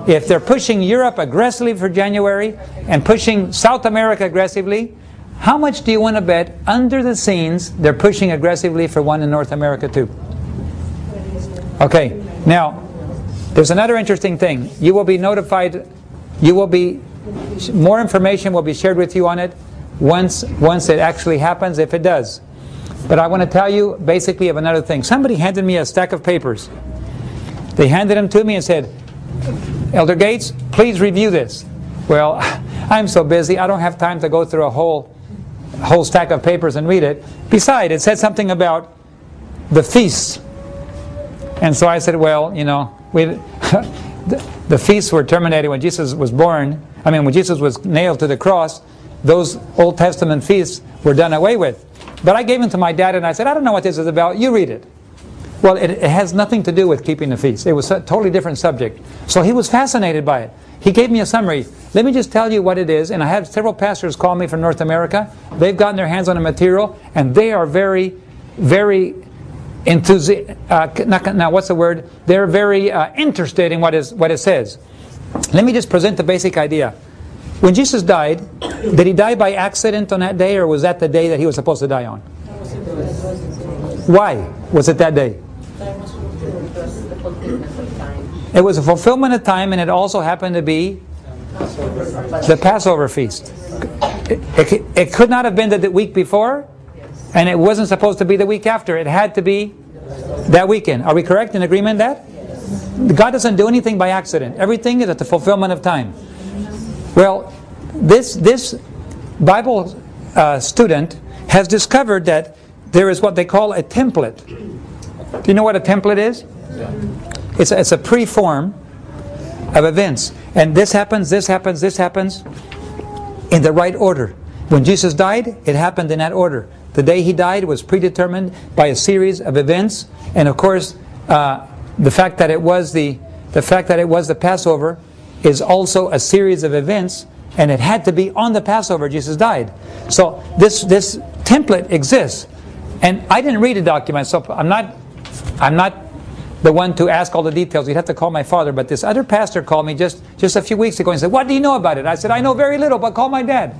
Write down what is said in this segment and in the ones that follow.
If they're pushing Europe aggressively for January and pushing South America aggressively, how much do you want to bet under the scenes they're pushing aggressively for one in North America too? Okay, now there's another interesting thing. You will be notified, more information will be shared with you on it once it actually happens, if it does. But I want to tell you basically of another thing. Somebody handed me a stack of papers. They handed them to me and said, Elder Gates, please review this. Well, I'm so busy, I don't have time to go through a whole stack of papers and read it. Besides, it said something about the feasts. And so I said, well, you know, the feasts were terminated when Jesus was born. I mean, when Jesus was nailed to the cross, those Old Testament feasts were done away with. But I gave them to my dad and I said, I don't know what this is about, you read it. Well, it has nothing to do with keeping the feast. It was a totally different subject. So he was fascinated by it. He gave me a summary. Let me just tell you what it is. And I had several pastors call me from North America. They've gotten their hands on the material, and they are very, very They're very interested in what it says. Let me just present the basic idea. When Jesus died, did he die by accident on that day, or was that the day that he was supposed to die on? Why was it that day? It was a fulfillment of time, and it also happened to be the Passover feast. It could not have been the week before, and it wasn't supposed to be the week after. It had to be that weekend. Are we correct in agreement that? God doesn't do anything by accident. Everything is at the fulfillment of time. Well, this Bible student has discovered that there is what they call a template. Do you know what a template is? It's a pre-form of events. And this happens, this happens, this happens in the right order. When Jesus died, it happened in that order. The day he died was predetermined by a series of events. And of course, the fact that it was the Passover is also a series of events, and it had to be on the Passover Jesus died. So this template exists. And I didn't read a document, so I'm not the one to ask all the details. You'd have to call my father. But this other pastor called me just a few weeks ago and said, "What do you know about it?" I said, "I know very little, but call my dad."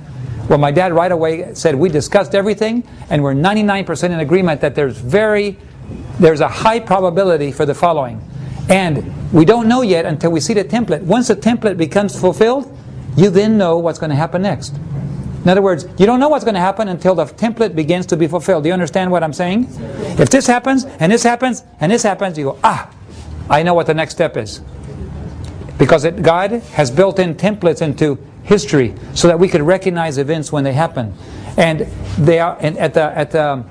Well, my dad right away said, "We discussed everything, and we're 99% in agreement that there's a high probability for the following. And we don't know yet until we see the template. Once the template becomes fulfilled, you then know what's going to happen next." In other words, you don't know what's going to happen until the template begins to be fulfilled. Do you understand what I'm saying? If this happens, and this happens, and this happens, you go, I know what the next step is. Because God has built in templates into history so that we could recognize events when they happen. And they are at the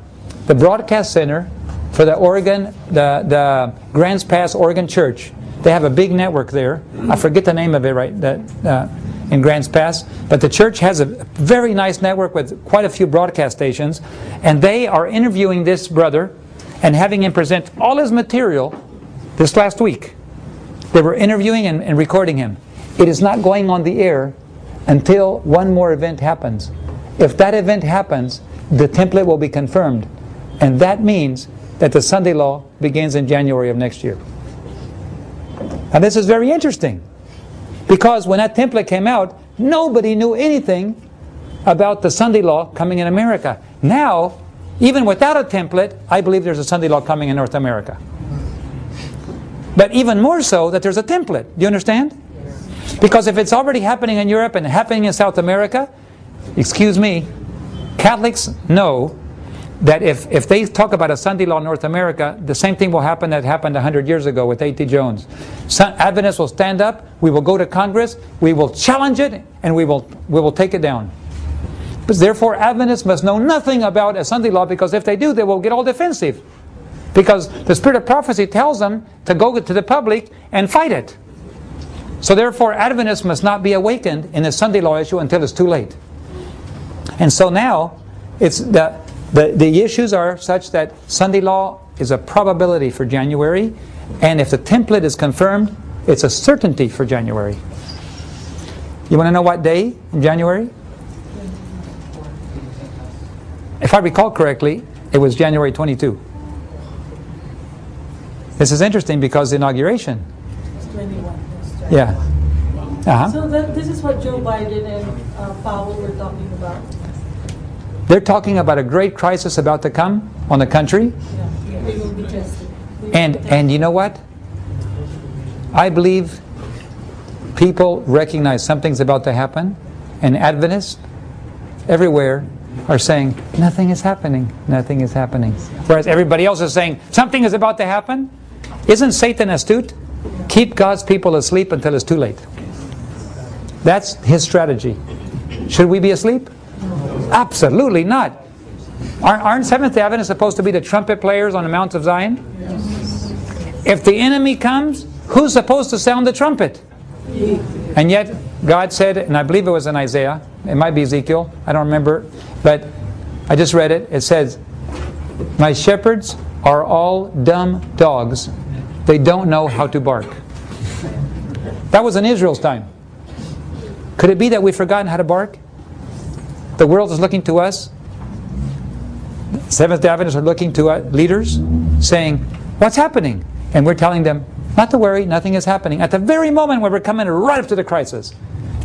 broadcast center for the Grants Pass Oregon Church. They have a big network there. I forget the name of it in Grants Pass, but the church has a very nice network with quite a few broadcast stations, and they are interviewing this brother and having him present all his material this last week. They were interviewing and recording him. It is not going on the air until one more event happens. If that event happens, the template will be confirmed, and that means that the Sunday law begins in January of next year. Now this is very interesting, because when that template came out, nobody knew anything about the Sunday law coming in America. Now, even without a template, I believe there's a Sunday law coming in North America. But even more so that there's a template. Do you understand? Because if it's already happening in Europe and happening in South America, excuse me, Catholics know that if they talk about a Sunday law in North America, the same thing will happen that happened 100 years ago with A.T. Jones. Adventists will stand up, we will go to Congress, we will challenge it, and we will take it down. But therefore, Adventists must know nothing about a Sunday law, because if they do, they will get all defensive. Because the spirit of prophecy tells them to go to the public and fight it. So therefore, Adventists must not be awakened in the Sunday law issue until it's too late. And so now, it's the issues are such that Sunday law is a probability for January, and if the template is confirmed, it's a certainty for January. You want to know what day in January? If I recall correctly, it was January 22. This is interesting because the inauguration. Yeah. So this is what Joe Biden and Powell were talking about. They're talking about a great crisis about to come on the country. Yeah, they will be tested. And you know what? I believe people recognize something's about to happen, and Adventists everywhere are saying, nothing is happening, nothing is happening. Whereas everybody else is saying, something is about to happen. Isn't Satan astute? Keep God's people asleep until it's too late. That's his strategy. Should we be asleep? Absolutely not. Aren't Seventh-day Adventists supposed to be the trumpet players on the Mount of Zion? If the enemy comes, who's supposed to sound the trumpet? And yet, God said, and I believe it was in Isaiah, it might be Ezekiel, I don't remember, but I just read it. It says, my shepherds are all dumb dogs. They don't know how to bark. That was in Israel's time. Could it be that we've forgotten how to bark? The world is looking to us. Seventh-day Adventists are looking to leaders, saying, what's happening? And we're telling them, not to worry, nothing is happening. At the very moment when we're coming right up to the crisis.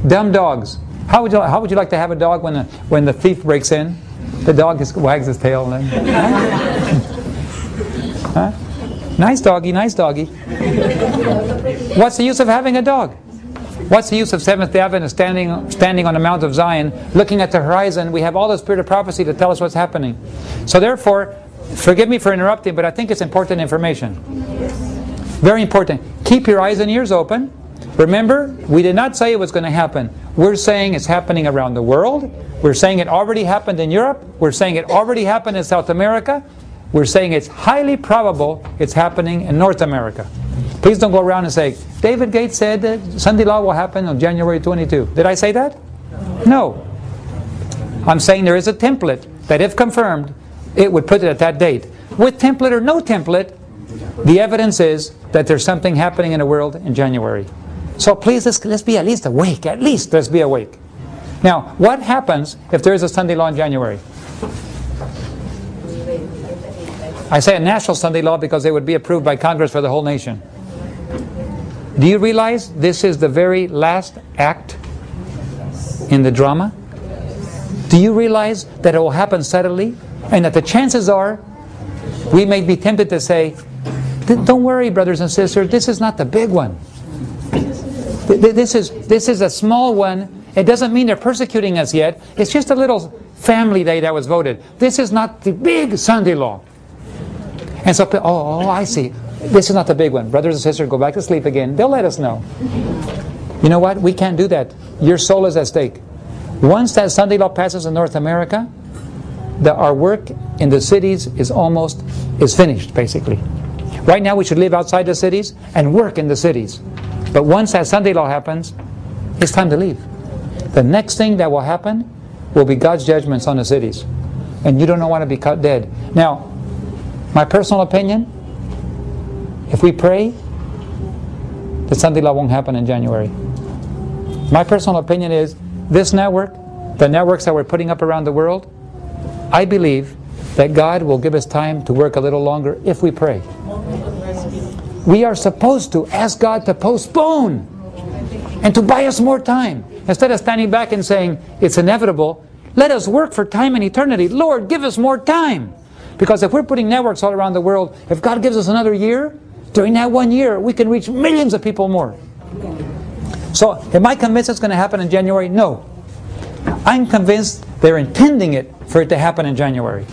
Dumb dogs. How would you like to have a dog when the thief breaks in? The dog just wags his tail. And huh? Nice doggy, nice doggy. What's the use of having a dog? What's the use of Seventh-day Adventists standing on the Mount of Zion, looking at the horizon? We have all the spirit of prophecy to tell us what's happening. So therefore, forgive me for interrupting, but I think it's important information. Very important. Keep your eyes and ears open. Remember, we did not say it was going to happen. We're saying it's happening around the world. We're saying it already happened in Europe. We're saying it already happened in South America. We're saying it's highly probable it's happening in North America. Please don't go around and say, David Gates said that Sunday law will happen on January 22. Did I say that? No. I'm saying there is a template that if confirmed, it would put it at that date. With template or no template, the evidence is that there's something happening in the world in January. So please, let's be at least awake. At least let's be awake. Now, what happens if there is a Sunday law in January? I say a national Sunday law because it would be approved by Congress for the whole nation. Do you realize this is the very last act in the drama? Do you realize that it will happen suddenly? And that the chances are, we may be tempted to say, don't worry, brothers and sisters, this is not the big one. This is a small one. It doesn't mean they're persecuting us yet. It's just a little family day that was voted. This is not the big Sunday law. And so, oh, I see. This is not the big one. Brothers and sisters, go back to sleep again. They'll let us know. You know what? We can't do that. Your soul is at stake. Once that Sunday law passes in North America, our work in the cities is finished, basically. Right now we should live outside the cities and work in the cities. But once that Sunday law happens, it's time to leave. The next thing that will happen will be God's judgments on the cities. And you don't want to be cut dead. Now, my personal opinion, if we pray, the Sunday law won't happen in January. My personal opinion is, this network, the networks that we're putting up around the world, I believe that God will give us time to work a little longer if we pray. We are supposed to ask God to postpone and to buy us more time. Instead of standing back and saying, it's inevitable, let us work for time and eternity. Lord, give us more time. Because if we're putting networks all around the world, if God gives us another year, during that 1 year, we can reach millions of people more. So, am I convinced it's going to happen in January? No. I'm convinced they're intending it for it to happen in January.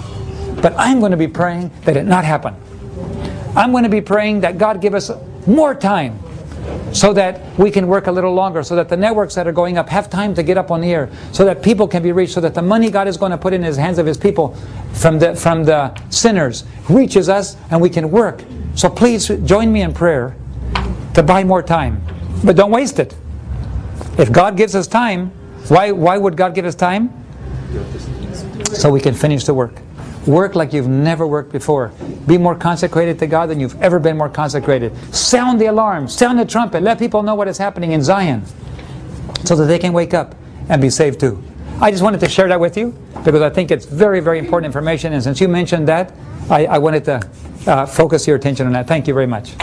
But I'm going to be praying that it not happen. I'm going to be praying that God give us more time so that we can work a little longer, so that the networks that are going up have time to get up on the air, so that people can be reached, so that the money God is going to put in His hands of His people from the sinners reaches us and we can work. So please join me in prayer to buy more time. But don't waste it. If God gives us time, why would God give us time? So we can finish the work. Work like you've never worked before. Be more consecrated to God than you've ever been more consecrated. Sound the alarm. Sound the trumpet. Let people know what is happening in Zion so that they can wake up and be saved too. I just wanted to share that with you because I think it's very, very important information. And since you mentioned that, I wanted to focus your attention on that. Thank you very much.